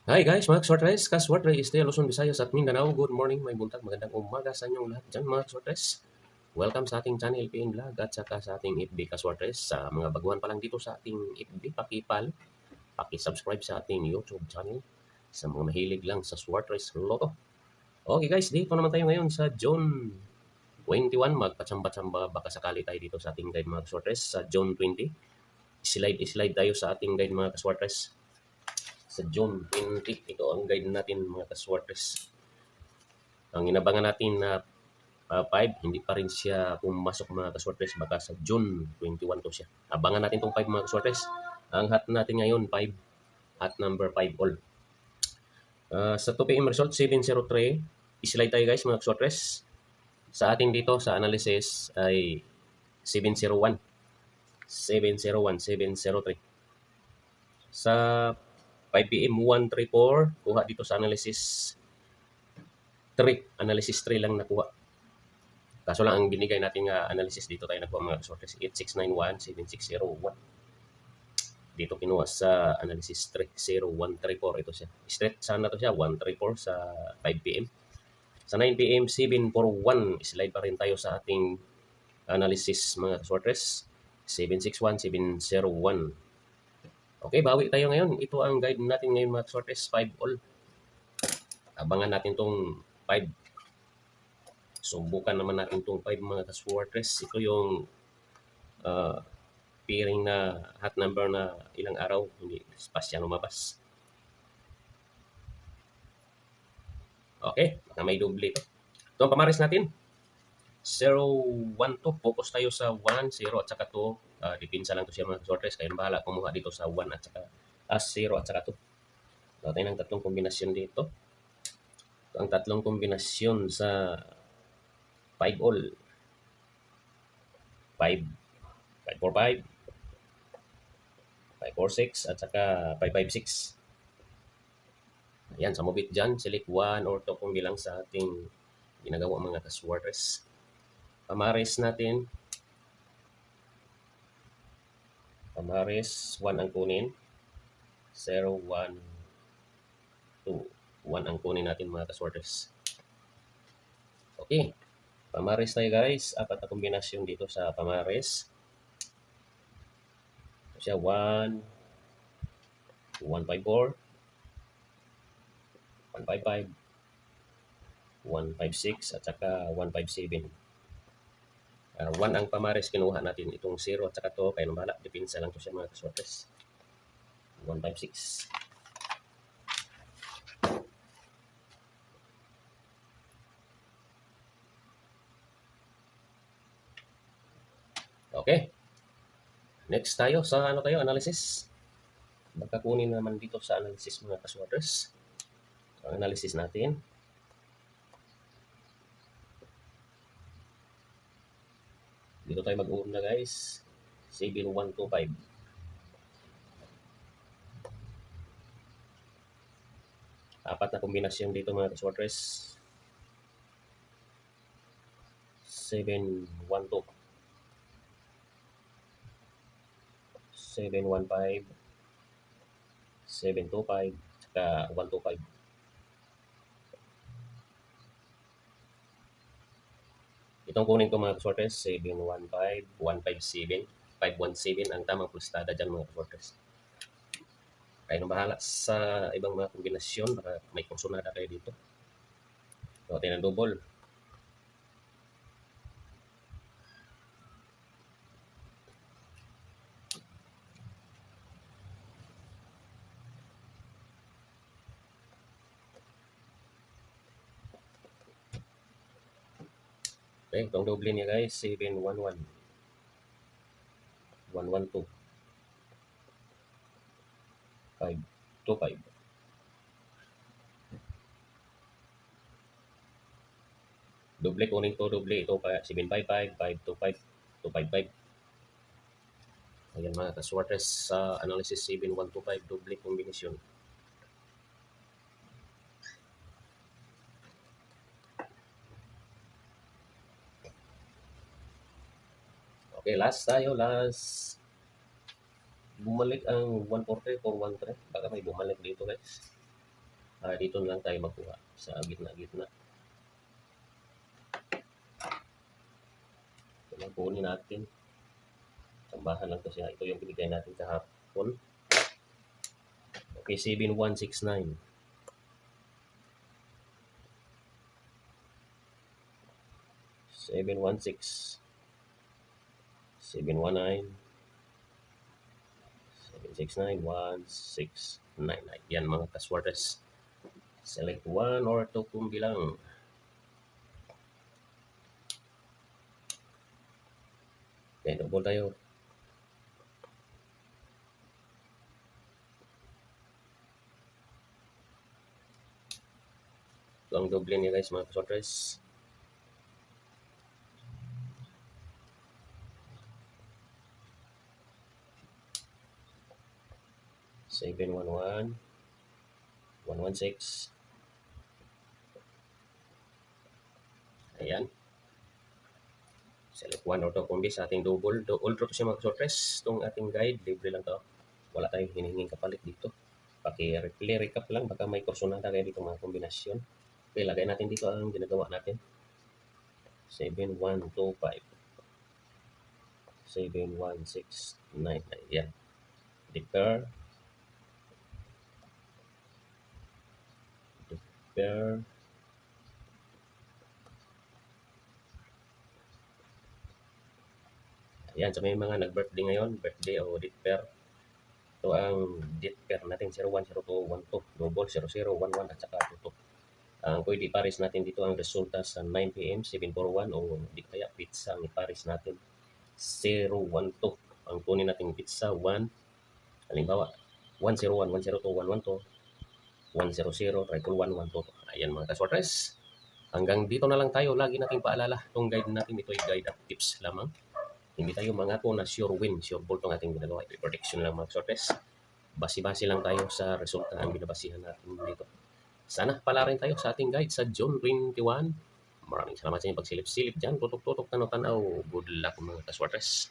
Hi guys, mga Kaswartres, Kaswartre, Istia, Luzon, Visayas at Mindanao. Good morning, may buntag, magandang umaga sa inyong lahat dyan mga Kaswartres. Welcome sa ating channel PN Vlog at saka sa ating FB Kaswartres. Sa mga baguhan pa lang dito sa ating FB, paki-subscribe sa ating YouTube channel sa mga mahilig lang sa Swartres Lotto. Okay guys, dito naman tayo ngayon sa June 21. Magpatsamba-tsamba baka sakali tayo dito sa ating guide mga Kaswartres sa June 20. Slide tayo sa ating guide mga Kaswartres sa June 20. Ito ang guide natin mga kaswartes. Ang inabangan natin na 5, hindi pa rin siya pumasok mga kaswartes. Baka sa June 21 to siya. Abangan natin itong 5 mga kaswartes. Ang hat natin ngayon 5, hat number 5 all. Sa 2 PM result 703. Slide tayo guys mga kaswartes. Sa atin dito sa analysis ay 701. 701, 703. Sa 5 PM 134, kuha dito sa analysis 3. Analysis 3 lang nakuha. Kaso lang ang binigay natin nga analysis dito tayo nagkuha mga resources 8691, 7601. Dito kinuha sa analysis 30134 ito siya. Straight sana to siya 134 sa 5 PM. Sa 9 PM 741 slide pa rin tayo sa ating analysis mga resources 761, 701. Okay, bawi tayo ngayon. Ito ang guide natin ngayon mga resources 5 all. Abangan natin tong 5. Subukan naman natin itong 5 mga kaswartres. Ito yung piring na hot number na ilang araw hindi pas siya lumabas. Okay, baka may doble ito. Ito ang pamaris natin. 0, 1, 2. Focus tayo sa 1, 0 at saka 2. Dipinsa lang to siya mga kaswartres. Kayo bahala kumuha dito sa 1 at saka 0 at saka 2. Ito tayo ng tatlong kombinasyon dito. Ito ang tatlong kombinasyon sa 5 all. 5, 545, 546 at saka 556. Ayan, sa mobit dyan, select 1 or 2 kung bilang sa ating ginagawa mga kaswartres. Pamares natin. Pamares, 1 ang kunin. 0, 1, 2. 1 ang kunin natin mga kaswartres. Okay. Pamares tayo guys. 4 na kombinasyon dito sa pamares. Ito siya 1, 154, 155, 156 at saka 157. 1 ang pamares kinuha natin. Itong 0 at saka 2. Kaya nang bahala. Depinsa lang to siya mga kaswartres. 156. Okay. Next tayo sa analysis. Baka kunin naman dito sa analysis mga kaswartres. Ang analysis natin. Dito tayo mag-una guys. 7125. Apat na kombinasyon dito mga kaswartres. 712. 715. 725. Saka 125. Itong kunin ko mga kaswartres. 715. 157. 517 ang tamang plustada dyan mga kaswartres. Kayo nang bahala sa ibang mga kombinasyon. Baka may kursunada kayo dito. So, tayo ng double. Okay, itong double niya guys. 711. 112. 525. Doble kunin to, doble ito pa 755, 525, 255. Ayan mga kaswartres sa analysis 7125 doble kombinasyon. Okay, last tayo, last. Bumalik ang 140 for 13. Baka may bumalik dito guys. Dito na lang tayo magkuha sa gitna-gitna. Ito lang kunin natin. Tambahan lang to siya. Ito yung binigay natin kahapon. Okay, 7169. 716. 719. 769. 1699. Yan mga kaswartes. Select 1 or 2 kumbi lang. Okay, double tayo. Ito ang doble niya guys mga kaswartes. Seven, 1, 116. Ayan. Select 1 or 2 kumbi sa ating double. All draw to siya mga kaswartes. Itong ating guide, libre lang to. Wala tayong hinihinging kapalit dito. Paki-recap lang, baka may kursonada kayo dito mga kombinasyon. Okay, lagay natin dito ang ginagawa natin. 7125. 71699. Yan. Defer. Ayan, sa may mga nag-birthday ngayon, birthday o defer. Ito ang defer natin, 01, 02, 12, double, 00, 11, at saka 22. Ang pwede pares natin dito ang resulta sa 9 p.m. 741 o di kaya pizza ang ipares natin 012. Ang kunin natin pizza 1, halimbawa 101, 102, 112, 100, triple 112. Ayan mga kaswartes. Hanggang dito na lang tayo. Lagi nating paalala, itong guide natin, ito ay guide at tips lamang. Hindi tayo mangako na sure win, sure ball itong ating ginagawa. Prediction lang mga kaswartes. Basi-basi lang tayo sa resulta ang binabasihan natin dito. Sana pala rin tayo sa ating guide sa June 21. Maraming salamat sa inyong pagsilip-silip dyan. Tutok-tutok, tanaw-tanaw. Good luck mga kaswartes.